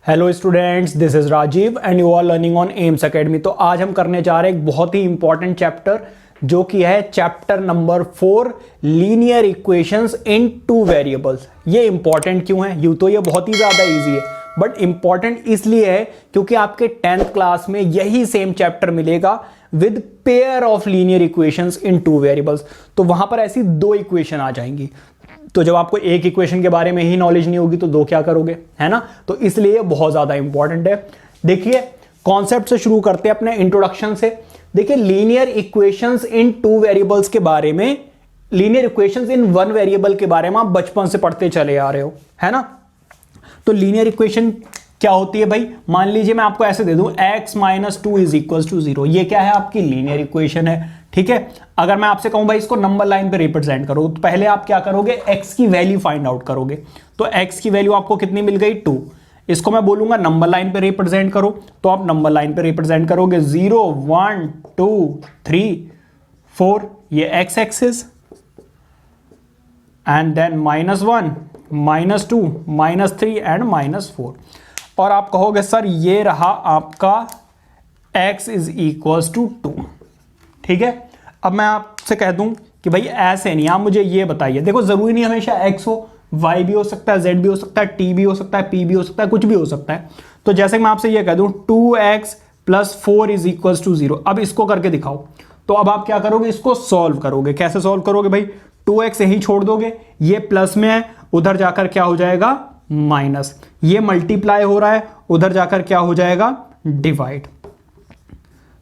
Hello students, this is Rajiv and you are learning on AIMS academy. तो आज हम करने जा रहे हैं एक बहुत ही इंपॉर्टेंट चैप्टर जो कि है चैप्टर नंबर 4 लीनियर इक्वेशंस इन टू वेरिएबल्स। ये इंपॉर्टेंट क्यों है? यूं तो ये बहुत ही ज्यादा इजी है, बट इंपॉर्टेंट इसलिए है क्योंकि आपके 10th क्लास में यही सेम चैप्टर मिलेगा with pair of linear equations in two variables. तो वहां पर ऐसी दो इक्वेशन आ जाएंगी। तो जब आपको एक इक्वेशन के बारे में ही नॉलेज नहीं होगी तो दो क्या करोगे, है ना? तो इसलिए बहुत ज्यादा इंपॉर्टेंट है। देखिए, कॉन्सेप्ट से शुरू करते हैं अपने इंट्रोडक्शन से। देखिए, लीनियर इक्वेशंस इन टू वेरिएबल्स के बारे में, linear equations in one variable के बारे में आप बचपन से पढ़ते चले आ रहे हो, है ना? तो लीनियर इक्वेशन क्या होती है भाई? मान लीजिए मैं आपको ऐसे दे दूं x - 2 = 0। ये क्या है? आपकी लीनियर इक्वेशन है, ठीक है। अगर मैं आपसे कहूं भाई इसको नंबर लाइन पे रिप्रेजेंट करो, तो पहले आप क्या करोगे? x की वैल्यू फाइंड आउट करोगे। तो x की वैल्यू आपको कितनी मिल गई? 2। इसको मैं बोलूंगा नंबर लाइन पे रिप्रेजेंट करो, तो आप नंबर लाइन पे रिप्रेजेंट करोगे 0 1 2 3 4, ये x axis, and then -1 -2 -3 and -4। और आप कहोगे सर ये रहा आपका x = 2, ठीक है। अब मैं आपसे कह दूं कि भाई ऐसे नहीं, आप मुझे ये बताइए। देखो, जरूरी नहीं हमेशा x हो, y भी हो सकता है, z भी हो सकता है, t भी हो सकता है, p भी हो सकता है, कुछ भी हो सकता है। तो जैसे मैं आपसे ये कह दूं 2x + 4 = 0। अब इसको करके दिखाओ। तो अब आप क्या करोगे? इसको सॉल्व करोगे। कैसे सॉल्व करोगे भाई? 2x यहीं छोड़ दोगे, ये प्लस में है, उधर जाकर क्या हो जाएगा? माइनस। ये मल्टीप्लाई हो रहा है, उधर जाकर क्या हो जाएगा? डिवाइड।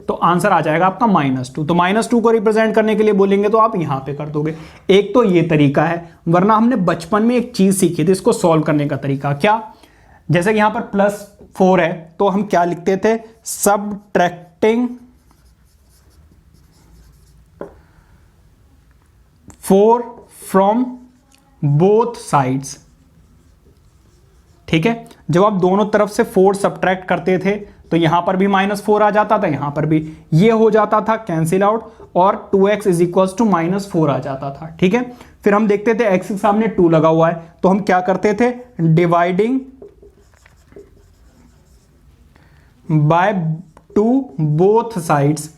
तो आंसर आ जाएगा आपका -2। तो -2 को रिप्रेजेंट करने के लिए बोलेंगे तो आप यहां पे कर दोगे। एक तो ये तरीका है, वरना हमने बचपन में एक चीज सीखी थी इसको सॉल्व करने का तरीका। क्या? जैसे कि यहां पर +4 है तो हम क्या लिखते थे? सबट्रैक्टिंग 4 फ्रॉम बोथ साइड्स, ठीक है। जब आप दोनों तरफ से 4 सब्ट्रैक्ट करते थे तो यहां पर भी -4 आ जाता था, यहां पर भी ये हो जाता था कैंसिल आउट, और 2x = -4 आ जाता था, ठीक है। फिर हम देखते थे x के सामने 2 लगा हुआ है तो हम क्या करते थे? डिवाइडिंग बाय 2 बोथ साइड्स,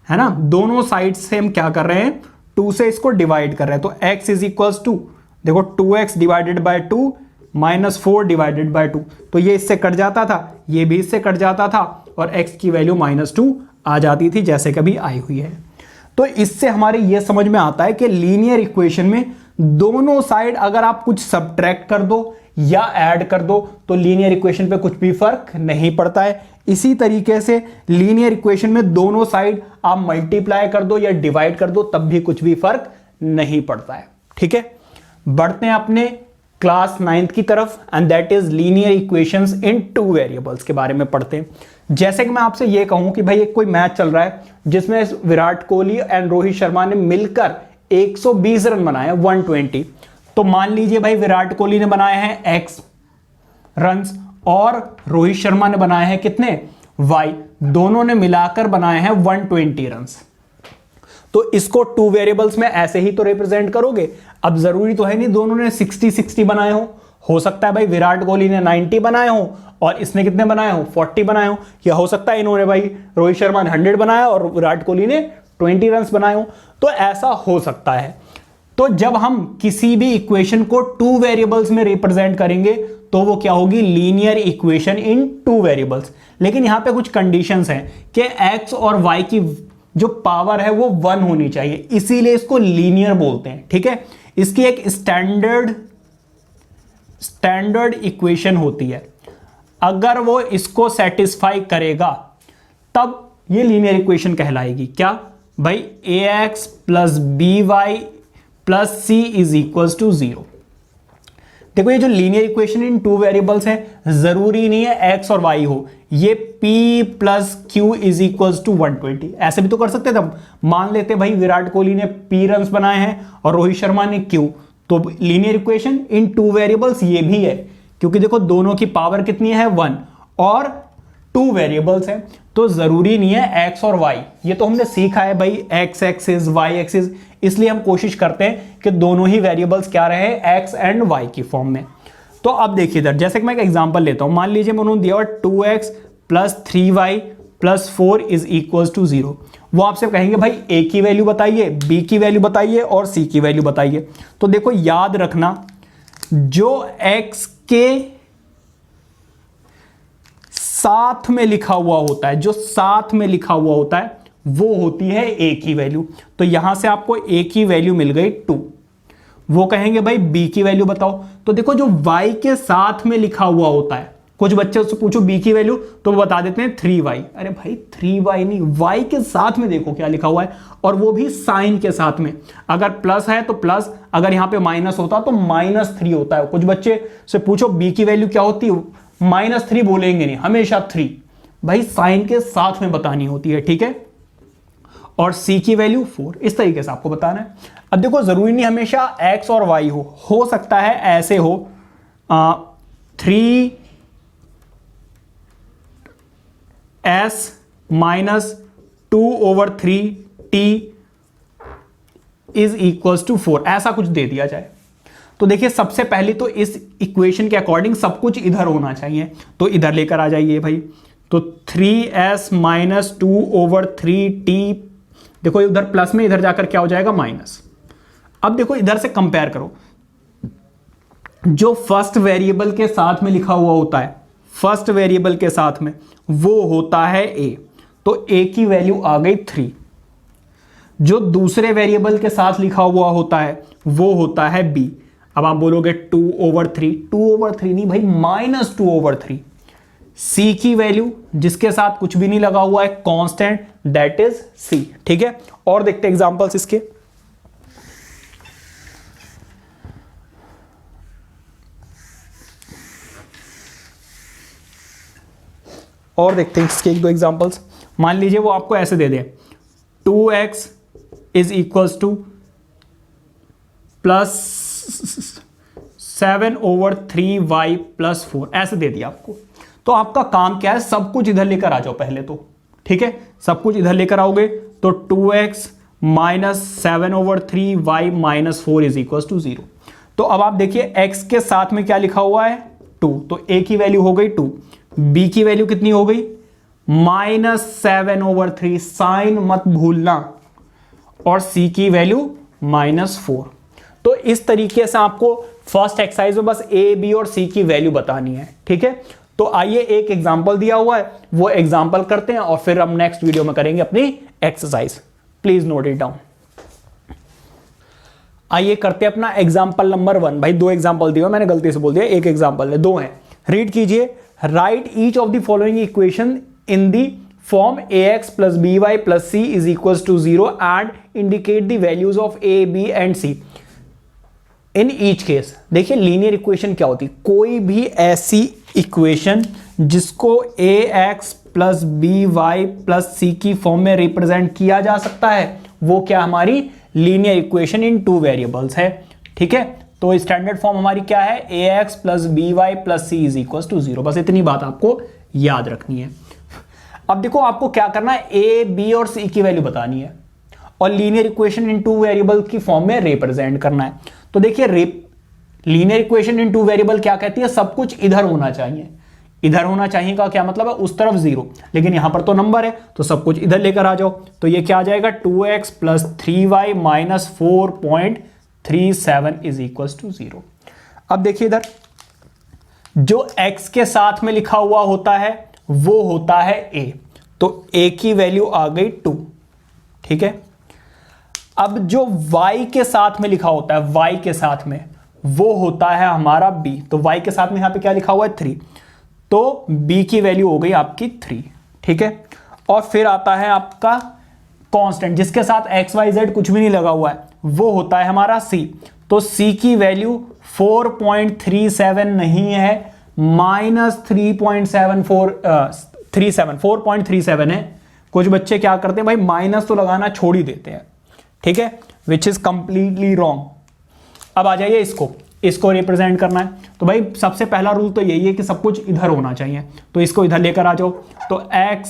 है ना। दोनों साइड्स से हम क्या कर रहे हैं? 2 से इसको डिवाइड कर रहे हैं। तो x = देखो 2x divided by 2 -4 divided by 2, तो ये इससे कट जाता था, ये भी इससे कट जाता था, और x की वैल्यू -2 आ जाती थी, जैसे कभी आई हुई है। तो इससे हमारे ये समझ में आता है कि लीनियर इक्वेशन में दोनों साइड अगर आप कुछ सब्ट्रैक्ट कर दो या ऐड कर दो तो लीनियर इक्वेशन पे कुछ भी फर्क नहीं पड़ता है। इसी तरीके से लीनियर इक्वेशन में दोनों साइड आप मल्टीप्लाई कर दो या डिवाइड कर दो तब भी कुछ भी फर्क नहीं पड़ता है, ठीक है। बढ़ते हैं अपने क्लास 9th की तरफ, and that is linear equations in two variables के बारे में पढ़ते हैं। जैसे कि मैं आपसे ये कहूं कि भाई एक कोई मैच चल रहा है जिसमें विराट कोहली एंड रोहित शर्मा ने मिलकर 120 रन बनाए, 120। तो मान लीजिए भाई विराट कोहली ने बनाए हैं x रन्स और रोहित शर्मा ने बनाए हैं कितने? y। दोनों ने मिलाकर बनाए हैं 120 रन्स। तो इसको टू वेरिएबल्स में ऐसे ही तो रिप्रेजेंट करोगे। अब जरूरी तो है नहीं दोनों ने 60-60 बनाए हो सकता है भाई विराट कोहली ने 90 बनाए हो और इसने कितने बनाए हो? 40 बनाए हो। या हो सकता है इन्होंने भाई रोहित शर्मा ने 100 बनाया और विराट कोहली ने 20 रन बनाए हो। तो ऐसा हो सकता है। तो जब हम किसी भी इक्वेशन को टू वेरिएबल्स में रिप्रेजेंट करेंगे तो वो क्या होगी? Linear equation in two variables. लेकिन यहां पे कुछ कंडीशंस हैं कि x और y की जो पावर है वो 1 होनी चाहिए, इसीलिए इसको लीनियर बोलते हैं, ठीक है। इसकी एक स्टैंडर्ड इक्वेशन होती है, अगर वो इसको सेटिस्फाई करेगा तब ये लीनियर इक्वेशन कहलाएगी। क्या भाई? ax + by + c = 0। देखो, ये जो linear equation in two variables है, जरूरी नहीं है x और y हो, ये p + q = 120। ऐसे भी तो कर सकते थे हम। मान लेते भाई विराट कोहली ने p रन्स बनाए हैं और रोहित शर्मा ने q, तो linear equation in two variables ये भी है, क्योंकि देखो दोनों की पावर कितनी है? 1, और टू वेरिएबल्स है तो जरूरी नहीं है x और y। ये तो हमने सीखा है भाई, x एक्सिस y एक्सिस, इसलिए हम कोशिश करते हैं कि दोनों ही वेरिएबल्स क्या रहे? x एंड y की फॉर्म में। तो तो अब देखिए इधर, जैसे कि मैं एक एग्जांपल लेता हूं, मान लीजिए मैंने दिया हुआ 2x प्लस 3y प्लस 4 इज इक्वल टू 0। वो आपसे कहेंगे भाई a की वैल्यू बताइए, b की वैल्यू बताइए और c की वैल्यू बताइए। तो देखो याद रखना, जो x के साथ में लिखा हुआ होता है, जो साथ में लिखा हुआ होता है वो होती है a की वैल्यू। तो यहां से आपको a की वैल्यू मिल गई 2। वो कहेंगे भाई b की वैल्यू बताओ। तो देखो जो y के साथ में लिखा हुआ होता है, कुछ बच्चे उससे पूछो b की वैल्यू तो वो बता देते हैं 3y। अरे भाई 3y नहीं, y के साथ में देखो क्या लिखा हुआ है, और वो भी साइन के साथ में। अगर प्लस है तो प्लस, अगर यहां पे माइनस होता तो -3 होता है। कुछ बच्चे से पूछो b की वैल्यू क्या होती है, -3 बोलेंगे नहीं, हमेशा 3। भाई साइन के साथ में बतानी होती है, ठीक है। और c की वैल्यू 4, इस तरीके से आपको बताना है। अब देखो जरूरी नहीं हमेशा x और y हो सकता है ऐसे हो 3s minus 2/3t is equals to 4, ऐसा कुछ दे दिया जाए। तो देखिए सबसे पहले तो इस इक्वेशन के अकॉर्डिंग सब कुछ इधर होना चाहिए, तो इधर लेकर आ जाइए भाई। तो 3s माइनस 2/3t, देखो उधर प्लस में, इधर जाकर क्या हो जाएगा माइनस। अब देखो इधर से कंपेयर करो, जो फर्स्ट वेरिएबल के साथ में लिखा हुआ होता है, फर्स्ट वेरिएबल के साथ में वो होता है a, तो a की वैल्यू आ गई 3। जो दूसरे वेरिएबल के साथ लिखा हुआ होता है वो होता है b। अब आप बोलोगे 2/3, 2/3 नहीं भाई, -2/3। c की वैल्यू जिसके साथ कुछ भी नहीं लगा हुआ है, कांस्टेंट, दैट इज c, ठीक है। और देखते हैं एग्जांपल्स इसके। और देखते हैं इसके एक दो एग्जांपल्स। मान लीजिए वो आपको ऐसे दे दे 2x is equals two plus 7/3y plus 4, ऐसे दे दिया आपको। तो आपका काम क्या है, सब कुछ इधर लेकर आ जाओ पहले तो, ठीक है। सब कुछ इधर लेकर आओगे तो 2x minus 7/3y minus 4 is equal to 0। तो अब आप देखिए x के साथ में क्या लिखा हुआ है 2, तो a की वैल्यू हो गई 2, b की वैल्यू कितनी हो गई -7/3, साइन मत भूलना, और c की वैल्यू -4। तो इस तरीके से आपको फर्स्ट एक्सरसाइज में बस a, b और c की वैल्यू बतानी है, ठीक है। तो आइए एक एग्जांपल दिया हुआ है, वो एग्जांपल करते हैं और फिर हम नेक्स्ट वीडियो में करेंगे अपनी exercise. Please note it down. आइए करते हैं अपना एग्जांपल नंबर 1। भाई 2 एग्जांपल दिया, मैंने गलती से बोल दिया एक एग्जांपल है, 2 है। रीड कीजिए, write each of the following equation in the form ax plus by plus c is equal to 0 and indicate the values of a, b and c in each case. देखिए linear equation क्या होती है, कोई भी ऐसी equation जिसको ax plus by plus c की form में रिप्रेजेंट किया जा सकता है, वो क्या हमारी लीनियर इक्वेशन इन 2 वेरिएबल्स है, ठीक है। तो स्टैंडर्ड फॉर्म हमारी क्या है, ax plus by plus c is equal to 0। बस इतनी बात आपको याद रखनी है। अब देखो आपको क्या करना है, a, b और c की वैल्यू बतानी है और लीनियर इक्वेशन इन 2 वेरिएबल की फॉर्म में रिप्रेजेंट करना है। तो देखिए लीनियर इक्वेशन इन 2 वेरिएबल क्या कहती है, सब कुछ इधर होना चाहिए। इधर होना चाहिए का क्या मतलब है, उस तरफ 0, लेकिन यहां पर तो नंबर है तो सब कुछ इधर लेकर आ जाओ। तो ये क्या आ जाएगा 2x plus 3y minus 4.37 is equal to 0। अब देखिए इधर जो x के साथ में लिखा हुआ होता है वो होता है a, तो a की वैल्यू आ गई 2, ठीक है। अब जो y के साथ में लिखा होता है, y के साथ में वो होता है हमारा b, तो y के साथ में यहां पे क्या लिखा हुआ है 3, तो b की वैल्यू हो गई आपकी 3, ठीक है। और फिर आता है आपका कांस्टेंट जिसके साथ x y z कुछ भी नहीं लगा हुआ है, वो होता है हमारा c, तो c की वैल्यू 4.37 नहीं है, -4.37 है। कुछ बच्चे क्या करते हैं भाई, माइनस तो लगाना छोड़ ही देते हैं, ठीक है, विच इज कंप्लीटली रॉन्ग। अब आ जाइए इसको रिप्रेजेंट करना है। तो भाई सबसे पहला रूल तो यही है कि सब कुछ इधर होना चाहिए, तो इसको इधर लेकर आ जाओ। तो x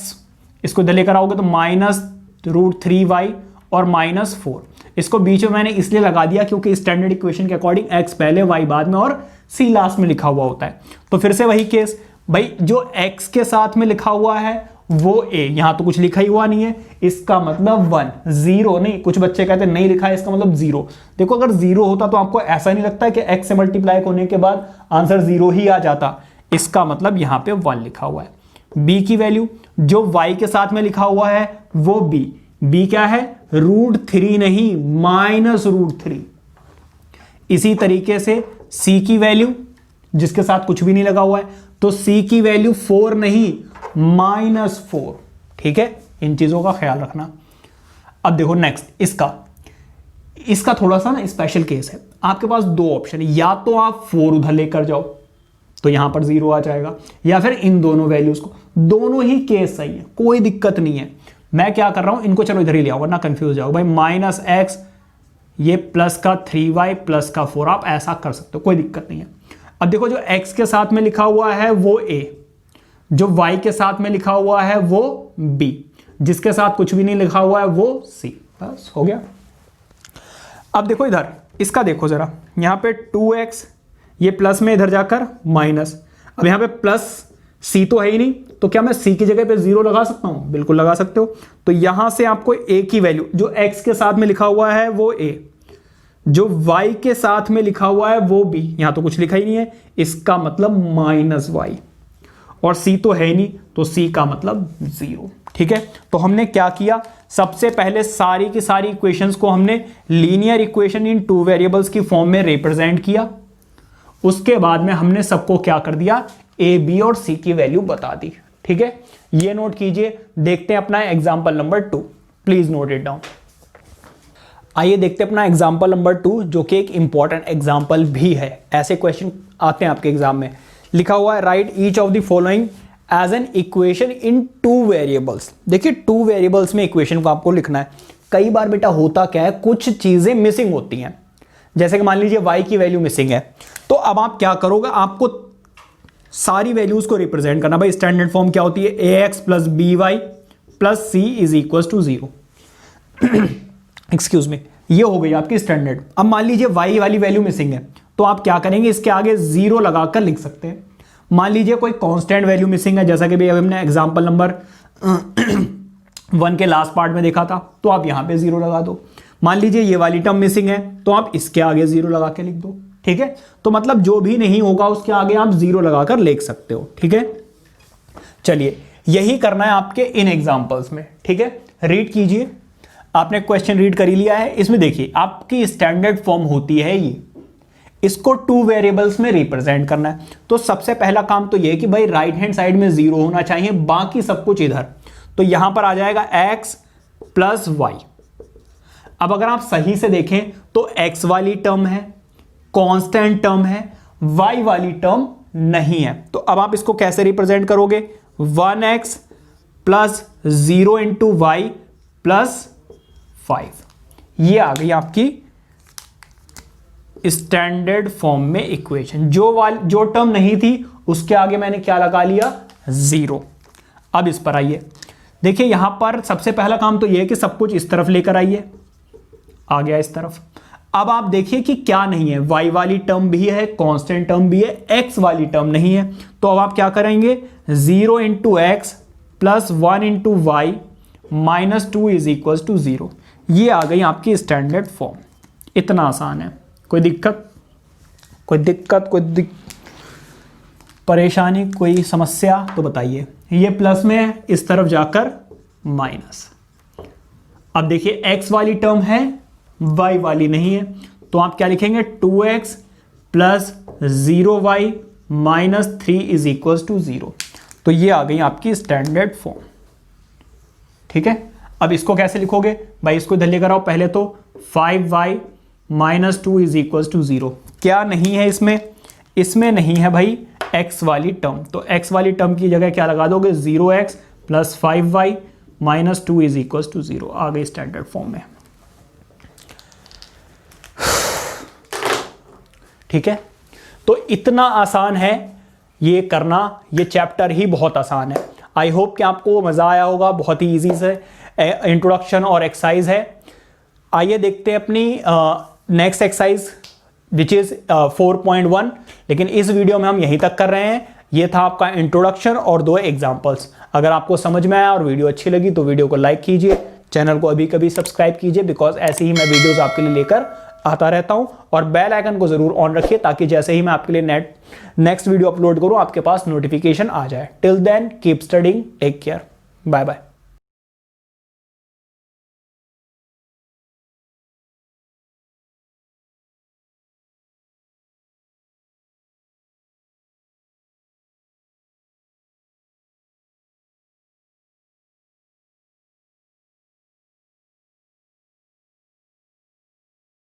इसको इधर लेकर आओगे तो -√3y और -4, इसको बीच में मैंने इसलिए लगा दिया क्योंकि स्टैंडर्ड इक्वेशन के अकॉर्डिंग x पहले y बाद में और c लास्ट में लिखा हुआ होता है। तो फिर से वही केस, भाई जो x के साथ में लिखा हुआ है वो a, यहां तो कुछ लिखा ही हुआ नहीं है, इसका मतलब 1, 0 नहीं, कुछ बच्चे कहते हैं नहीं लिखा है इसका मतलब 0। देखो अगर 0 होता तो आपको ऐसा नहीं लगता है कि x से मल्टीप्लाई होने के बाद आंसर 0 ही आ जाता, इसका मतलब यहां पे 1 लिखा हुआ है। b की वैल्यू जो y के साथ में लिखा हुआ है वो b क्या है, √3 नहीं -√3। इसी तरीके से c की वैल्यू जिसके साथ कुछ भी नहीं लगा हुआ है, तो c की वैल्यू 4 नहीं -4। ठीक है, इन चीजों का ख्याल रखना। अब देखो नेक्स्ट इसका थोड़ा सा ना स्पेशल केस है। आपके पास दो ऑप्शन है, या तो आप 4 उधर लेकर जाओ तो यहां पर 0 आ जाएगा, या फिर इन दोनों वैल्यूज को, दोनों ही केस सही है, कोई दिक्कत नहीं है। मैं क्या कर रहा हूं, इनको चलो इधर ही ले आओ वरना कंफ्यूज जाओ भाई। -x ये प्लस का 3y प्लस का 4, आप ऐसा कर सकते हो, कोई दिक्कत नहीं है। अब देखो जो x के साथ में लिखा हुआ है वो a, जो y के साथ में लिखा हुआ है वो b, जिसके साथ कुछ भी नहीं लिखा हुआ है वो c। बस हो गया। अब देखो इधर इसका देखो जरा, यहां पे 2x ये प्लस में इधर जाकर माइनस, अब यहां पे प्लस c तो है ही नहीं, तो क्या मैं c की जगह पे 0 लगा सकता हूं? बिल्कुल लगा सकते हो। तो यहां से आपको a की वैल्यू जो x के साथ में लिखा हुआ है वो a, जो y के साथ में लिखा हुआ है वो b, यहां तो कुछ लिखा ही नहीं है, इसका मतलब -y, और c तो है ही नहीं तो c का मतलब 0। ठीक है, तो हमने क्या किया, सबसे पहले सारी की सारी इक्वेशंस को हमने लीनियर इक्वेशन इन 2 वेरिएबल्स की फॉर्म में रिप्रेजेंट किया। उसके बाद में हमने सबको क्या कर दिया, a b और c की वैल्यू बता दी। ठीक है, ये नोट कीजिए। देखते हैं अपना example number 2, please note it down. आइए देखते हैं अपना एग्जांपल नंबर 2, जो कि एक इंपॉर्टेंट एग्जांपल भी है। ऐसे क्वेश्चन आते हैं आपके एग्जाम में। लिखा हुआ है write each of the following as an equation in 2 variables. देखिए 2 वेरिएबल्स में इक्वेशन को आपको लिखना है। कई बार बेटा होता क्या है, कुछ चीजें मिसिंग होती हैं, जैसे कि मान लीजिए y की वैल्यू मिसिंग है, तो अब आप क्या करोगे, आपको सारी वैल्यूज को रिप्रेजेंट करना। भाई स्टैंडर्ड फॉर्म क्या होती है, ax + by + c = 0। Excuse me, ये हो गई आपकी स्टैंडर्ड। अब मान लीजिए y वाली वैल्यू मिसिंग है, तो आप क्या करेंगे, इसके आगे 0 लगाकर लिख सकते हैं। मान लीजिए कोई कांस्टेंट वैल्यू मिसिंग है, जैसा कि भाई अभी हमने एग्जांपल नंबर 1 के लास्ट पार्ट में देखा था, तो आप यहां पे 0 लगा दो। मान लीजिए ये वाली टर्म मिसिंग है, तो आप इसके आगे 0 लगा के लिख दो। ठीक है, तो मतलब जो भी नहीं होगा उसके आगे आप 0 लगाकर लिख सकते हो। ठीक है, चलिए यही करना है आपके इन एग्जांपल्स में। ठीक है, रीड कीजिए। आपने क्वेश्चन रीड कर ही लिया है। इसमें देखिए आपकी स्टैंडर्ड फॉर्म होती है ये, इसको 2 वेरिएबल्स में रिप्रेजेंट करना है। तो सबसे पहला काम तो ये है कि भाई राइट हैंड साइड में 0 होना चाहिए, बाकी सब कुछ इधर। तो यहां पर आ जाएगा x + y। अब अगर आप सही से देखें तो x वाली टर्म है, कांस्टेंट टर्म है, y वाली टर्म नहीं है। तो अब आप इसको कैसे रिप्रेजेंट करोगे, 1x + 0 × y + 5। ये आ गई आपकी स्टैंडर्ड फॉर्म में इक्वेशन। जो टर्म नहीं थी उसके आगे मैंने क्या लगा लिया, 0। अब इस पर आइए, देखिए यहां पर सबसे पहला काम तो यह है कि सब कुछ इस तरफ लेकर आइए, आ गया इस तरफ। अब आप देखिए कि क्या नहीं है, y वाली टर्म भी है, कांस्टेंट टर्म भी है, x वाली टर्म नहीं है। तो अब आप क्या करेंगे, 0 × x + 1 × y - 2 = 0। ये आ गई आपकी स्टैंडर्ड फॉर्म। इतना आसान है। कोई दिक्कत, परेशानी, कोई समस्या तो बताइए। ये प्लस में है, इस तरफ जाकर माइनस। अब देखिए x वाली टर्म है, y वाली नहीं है, तो आप क्या लिखेंगे, 2x + 0y - 3 = 0। तो ये आ गई आपकी स्टैंडर्ड फॉर्म। ठीक है, अब इसको कैसे लिखोगे भाई, इसको इधर लेकर आओ। पहले तो 5y - 2 = 0। क्या नहीं है इसमें, इसमें नहीं है भाई x वाली टर्म, तो x वाली टर्म की जगह क्या लगा दोगे, 0x + 5y - 2 = 0। आ गई स्टैंडर्ड फॉर्म में। ठीक है, तो इतना आसान है ये करना, ये चैप्टर ही बहुत आसान है। आई होप कि आपको मजा आया होगा। बहुत ही इजी से इंट्रोडक्शन और एक्सरसाइज है। आइए देखते हैं अपनी नेक्स्ट एक्सरसाइज विच इज 4.1। लेकिन इस वीडियो में हम यहीं तक कर रहे हैं। ये था आपका इंट्रोडक्शन और 2 एग्जांपल्स। अगर आपको समझ में आया और वीडियो अच्छी लगी तो वीडियो को लाइक कीजिए, चैनल को अभी कभी सब्सक्राइब कीजिए, बिकॉज ऐसे ही मैं वीडियोस आपके लिए लेकर आता रहता हूं। और बेल आइकन को जरूर ऑन रखिए ताकि जैसे ही मैं आपके लिए नेक्स्ट वीडियो अपलोड करूं आपके पास नोटिफिकेशन आ जाए। Till then keep studying, take care, bye bye.